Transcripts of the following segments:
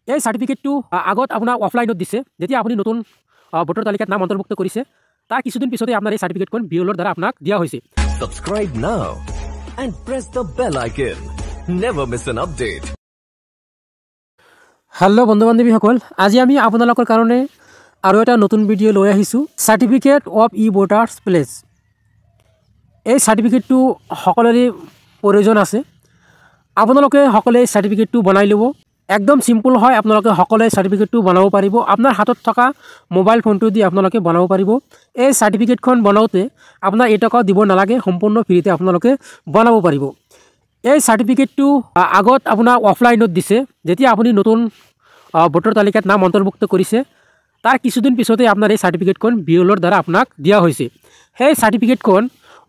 এই সার্টিফিকেটটো আগত আপনার অফলাইনত দিছে, যেতিয়া আপনি নতুন ভোটার তালিকাত নাম অন্তর্ভুক্ত করেছে তার কিছুদিন পিছতে আপনার এই সার্টিফিকেটখন বিএলওর দ্বারা আপনাক দিয়া হয়েছে। Subscribe now and press the bell icon. Never miss an update. Hello বন্ধু বান্ধৱীসকল, আজি আমি আপোনালোকৰ কাৰণে আৰু এটা নতুন ভিডিঅ' লৈ আহিছোঁ, certificate of E voters place. এই সাৰ্টিফিকেটটো সকলোৰে প্ৰয়োজন আছে। আপোনালোকে সকলোৱে সাৰ্টিফিকেটটো বনাই ল'ব। একদম সিম্পল হয়, আপোনালোকে সকলোৱে সাৰ্টিফিকেটটো বনাব পাৰিব। আপোনাৰ হাতত থকা মোবাইল ফোনটো দি আপোনালোকে বনাব পাৰিব। এই সাৰ্টিফিকেটখন বনাওঁতে আপোনাৰ এটকাও দিব নালাগে, সম্পূৰ্ণ ফ্ৰীতে আপোনালোকে বনাব পাৰিব। এই সাৰ্টিফিকেটটো আগত আপোনাৰ অফলাইনত দিছে, যেতিয়া আপুনি নতুন ভোটাৰ তালিকাত নাম অন্তৰ্ভুক্ত কৰিছে তাৰ কিছুদিন পিছতে আপোনাৰ এই সাৰ্টিফিকেটখন বিএলওৰ দ্বাৰা আপোনাক দিয়া হৈছে। সেই সাৰ্টিফিকেটখন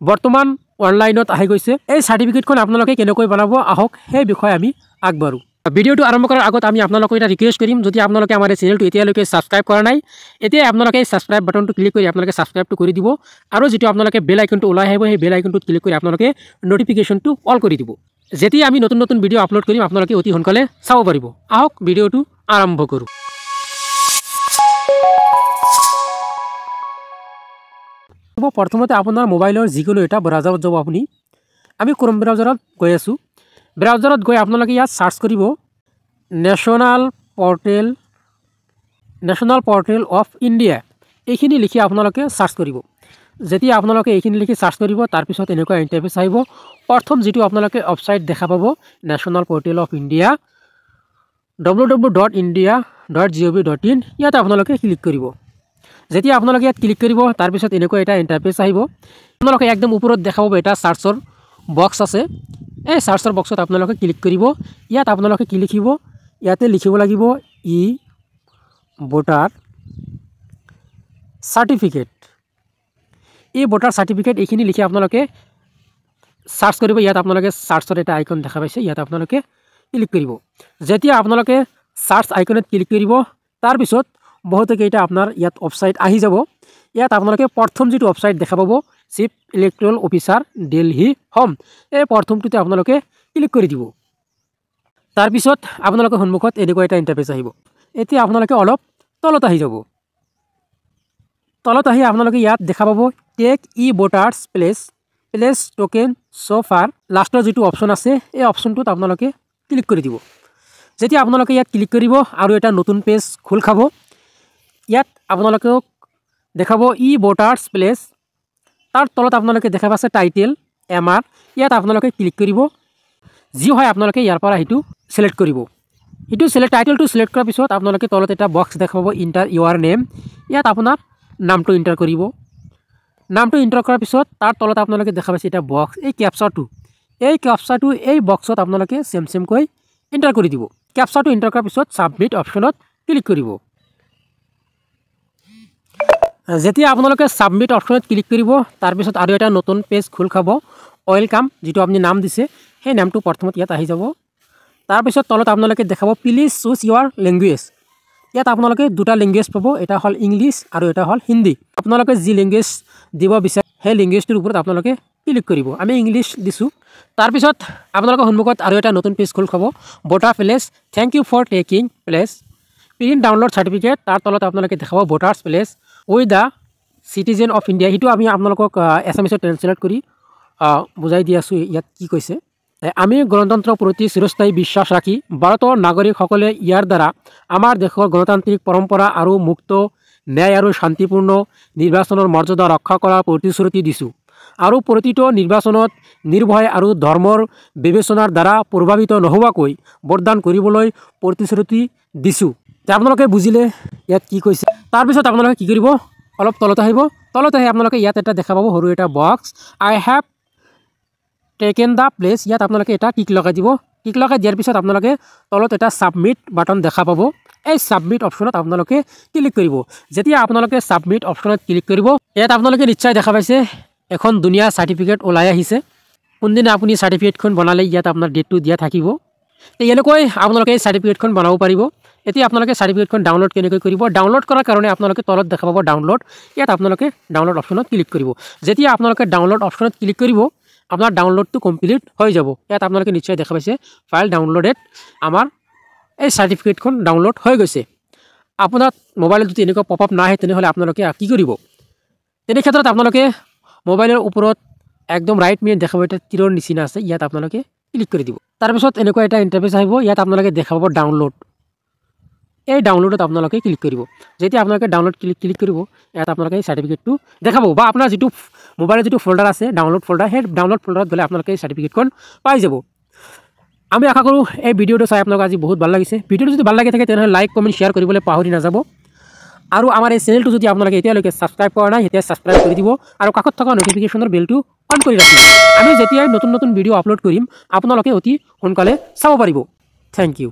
বৰ্তমান অনলাইনত আহি গৈছে। এই সাৰ্টিফিকেটখন আপোনালোকে কেনেকৈ বনাব আহক সেই বিষয়ে আমি আগবাঢ়ো। ভিডিঅ'টো আৰম্ভ কৰাৰ আগত আমি আপোনালোকক এটা ৰিকুৱেষ্ট কৰিম, যদি আপোনালোকে আমাৰ এই চেনেলটো এতিয়ালৈকে ছাবস্ক্ৰাইব কৰা নাই, এতিয়া আপোনালোকে এই ছাবস্ক্ৰাইব বাটনটো ক্লিক কৰি আপোনালোকে ছাবস্ক্ৰাইবটো কৰি দিব, আৰু যিটো আপোনালোকে বেল আইকনটো ওলাই আহিব সেই বেল আইকনটোত ক্লিক কৰি আপোনালোকে নটিফিকেশ্যনটো অল কৰি দিব। যেতিয়া আমি নতুন নতুন ভিডিঅ' আপলোড কৰিম আপোনালোকে অতি সোনকালে চাব পাৰিব। আহক ভিডিঅ'টো আৰম্ভ কৰোঁ। প্ৰথমতে আপোনাৰ মোবাইলৰ যিকোনো এটা ব্ৰাউজাৰত যাব। আমি ক্ৰোম ব্ৰাউজাৰত গৈ আছোঁ। ব্ৰাউজাৰত গৈ আপোনালোকে ইয়াত সাৰ্চ কৰিব নেশ্যনেল পৰ্টেল অফ ইণ্ডিয়া, এইখিনি লিখি আপোনালোকে সাৰ্চ কৰিব। যেতিয়া আপোনালোকে এইখিনি লিখি সাৰ্চ কৰিব তাৰপিছত এনেকুৱা ইণ্টাৰফেচ আহিব। প্ৰথম যিটো আপোনালোকে ৱেবছাইট দেখা পাব national portal of India www.india.gov.in, ইয়াত আপোনালোকে ক্লিক কৰিব। যেতিয়া আপোনালোকে ইয়াত ক্লিক কৰিব তাৰপিছত এনেকুৱা এটা ইণ্টাৰফেচ আহিব। আপোনালোকে একদম ওপৰত দেখা পাব এটা সাৰ্চৰ বক্স আছে। এই সাৰ্চৰ বক্সত আপোনালোকে ক্লিক কৰিব। ইয়াত আপোনালোকে কি লিখিব, ইয়াতে লিখিব লাগিব ই ভোটাৰ সাৰ্টিফিকেট। এই ভোটাৰ সাৰ্টিফিকেট এইখিনি লিখি আপোনালোকে সাৰ্চ কৰিব। ইয়াত আপোনালোকে সাৰ্চৰ এটা আইকন দেখা পাইছে, ইয়াত আপোনালোকে ক্লিক কৰিব। যেতিয়া আপোনালোকে সাৰ্চ আইকনত ক্লিক কৰিব তাৰপিছত বহুতকেইটা আপোনাৰ ইয়াত ৱেবছাইট আহি যাব। ইয়াত আপোনালোকে প্ৰথম যিটো ৱেবছাইট দেখা পাব chief electoral officer Delhi home, এই প্ৰথমটোতে আপোনালোকে ক্লিক কৰি দিব। তাৰপিছত আপোনালোকৰ সন্মুখত এনেকুৱা এটা ইণ্টাৰফেচ আহিব। এতিয়া আপোনালোকে অলপ তলত আহি যাব। তলত আহি আপোনালোকে ইয়াত দেখা পাব টেক ই ভোটাৰ্ছ প্লেচ টোকেন ছ' লাষ্টৰ যিটো অপশ্যন আছে এই অপশ্যনটোত আপোনালোকে ক্লিক কৰি দিব। যেতিয়া আপোনালোকে ইয়াত ক্লিক কৰিব আৰু এটা নতুন পেজ খোল খাব। ইয়াত আপোনালোকক দেখাব ই ভোটাৰ্ছ প্লেচ, তাৰ তলত আপোনালোকে দেখা পাইছে টাইটেল MR, ইয়াত আপোনালোকে ক্লিক কৰিব। যি হয় আপোনালোকে ইয়াৰ পৰা সেইটো ছিলেক্ট কৰিব। সেইটো টাইটেলটো ছিলেক্ট কৰাৰ পিছত আপোনালোকে তলত এটা বক্স দেখা পাব ইণ্টাৰ ইউৰ নেম, ইয়াত আপোনাৰ নামটো ইণ্টাৰ কৰিব। নামটো ইণ্টাৰ কৰাৰ পিছত তাৰ তলত আপোনালোকে দেখা পাইছে এটা বক্স, এই কেপচাৰটো এই বক্সত আপোনালোকে চেমকৈ এণ্টাৰ কৰি দিব। কেপচাৰটো এণ্টাৰ কৰাৰ পিছত ছাবমিট অপশ্যনত ক্লিক কৰিব। যেতিয়া আপোনালোকে ছাবমিট অপশ্যনত ক্লিক কৰিব তাৰপিছত আৰু এটা নতুন পেজ খোল খাব। ৱেলকাম, যিটো আপুনি নাম দিছে সেই নামটো প্ৰথমত ইয়াত আহি যাব। তাৰপিছত তলত আপোনালোকে দেখাব প্লিজ চুজ ইউৰ লেংগুৱেজ, ইয়াত আপোনালোকে দুটা লেংগুৱেজ পাব, এটা হ'ল ইংলিছ আৰু এটা হ'ল হিন্দী। আপোনালোকে যি লেংগুৱেজ দিব বিচাৰে সেই লেংগুৱেজটোৰ ওপৰত আপোনালোকে ক্লিক কৰিব। আমি ইংলিছ দিছোঁ। তাৰপিছত আপোনালোকৰ সন্মুখত আৰু এটা নতুন পেজ খোল খাব voter pledge thank you for taking pledge print download certificate, তাৰ তলত আপোনালোকে দেখাব voters pledge with the citizen of India. সেইটো আমি আপোনালোকক এছামিছত ট্ৰেঞ্চলেট কৰি বুজাই দি আছোঁ। ইয়াত কি কৈছে, আমি গণতন্ত্ৰৰ প্ৰতি চিৰস্থায়ী বিশ্বাস ৰাখি ভাৰতৰ নাগৰিকসকলে ইয়াৰ দ্বাৰা আমাৰ দেশৰ গণতান্ত্ৰিক পৰম্পৰা আৰু মুক্ত ন্যায় আৰু শান্তিপূৰ্ণ নিৰ্বাচনৰ মৰ্যাদা ৰক্ষা কৰাৰ প্ৰতিশ্ৰুতি দিছোঁ, আৰু প্ৰতিটো নিৰ্বাচনত নিৰ্ভয় আৰু ধৰ্মৰ বিবেচনাৰ দ্বাৰা প্ৰভাৱিত নোহোৱাকৈ ভোটদান কৰিবলৈ প্ৰতিশ্ৰুতি দিছোঁ। আপোনালোকে বুজিলে ইয়াত কি কৈছে। তাৰপিছত আপোনালোকে কি কৰিব, অলপ তলত আহিব। তলত আহি আপোনালোকে ইয়াত এটা দেখা পাব সৰু এটা box I have taken the place, ইয়াত আপোনালোকে এটা টিক লগাই দিব। টিক লগাই দিয়াৰ পিছত আপোনালোকে তলত এটা ছাবমিট বাটন দেখা পাব। এই ছাবমিট অপশ্যনত আপোনালোকে ক্লিক কৰিব। যেতিয়া আপোনালোকে ছাবমিট অপশ্যনত ক্লিক কৰিব ইয়াত আপোনালোকে নিশ্চয় দেখা পাইছে এখন ধুনীয়া চাৰ্টিফিকেট ওলাই আহিছে। কোনদিনা আপুনি চাৰ্টিফিকেটখন বনালে ইয়াত আপোনাৰ ডেটটো দিয়া থাকিব। এনেকৈ আপোনালোকে এই চাৰ্টিফিকেটখন বনাব পাৰিব। এতিয়া আপোনালোকে চাৰ্টিফিকেটখন ডাউনলোড কেনেকৈ কৰিব, ডাউনলোড কৰাৰ কাৰণে আপোনালোকে তলত দেখা পাব ডাউনলোড, ইয়াত আপোনালোকে ডাউনলোড অপশ্যনত ক্লিক কৰিব। যেতিয়া আপোনালোকে ডাউনলোড অপশ্যনত ক্লিক কৰিব আপোনাৰ ডাউনলোডটো কমপ্লিট হৈ যাব। ইয়াত আপোনালোকে নিশ্চয় দেখা পাইছে ফাইল ডাউনলোডেড, আমাৰ এই চাৰ্টিফিকেটখন ডাউনলোড হৈ গৈছে। আপোনাৰ মোবাইলত যদি এনেকুৱা পপআপ নাহে তেনেহ'লে আপোনালোকে কি কৰিব? তেনে ক্ষেত্ৰত আপোনালোকে মোবাইলৰ ওপৰত একদম ৰাইট মিনিট দেখাব এটা তীৰৰ নিচিনা আছে, ইয়াত আপোনালোকে ক্লিক কৰি দিব। তাৰপিছত এনেকুৱা এটা ইণ্টাৰফেচ আহিব, ইয়াত আপোনালোকে দেখাব ডাউনলোড। এই ডাউনলোডত আপোনালোকে ক্লিক কৰিব। যেতিয়া আপোনালোকে ডাউনলোড ক্লিক কৰিব, ইয়াত আপোনালোকে এই চাৰ্টিফিকেটটো দেখাব বা আপোনাৰ যিটো মোবাইলৰ যিটো ফল্ডাৰ আছে ডাউনলোড ফল্ডাৰ, সেই ডাউনলোড ফল্ডাৰত গ'লে আপোনালোকে এই চাৰ্টিফিকেটখন পাই যাব। আমি আশা কৰোঁ এই ভিডিঅ'টো চাই আপোনালোক আজি বহুত ভাল লাগিছে। ভিডিঅ'টো যদি ভাল লাগি থাকে তেনেহ'লে লাইক কমেণ্ট শ্বেয়াৰ কৰিবলৈ পাহৰি নাযাব। আৰু আমাৰ এই চেনেলটো যদি আপোনালোকে এতিয়ালৈকে ছাবস্ক্ৰাইব কৰা নাই তেতিয়া ছাবস্ক্ৰাইব কৰি দিব আৰু কাষত থকা ন'টিফিকেশ্যনৰ বেলটো অন কৰি ৰাখিব। আমি যেতিয়াই নতুন নতুন ভিডিঅ' আপলোড কৰিম আপোনালোকে অতি সোনকালে চাব পাৰিব। Thank U.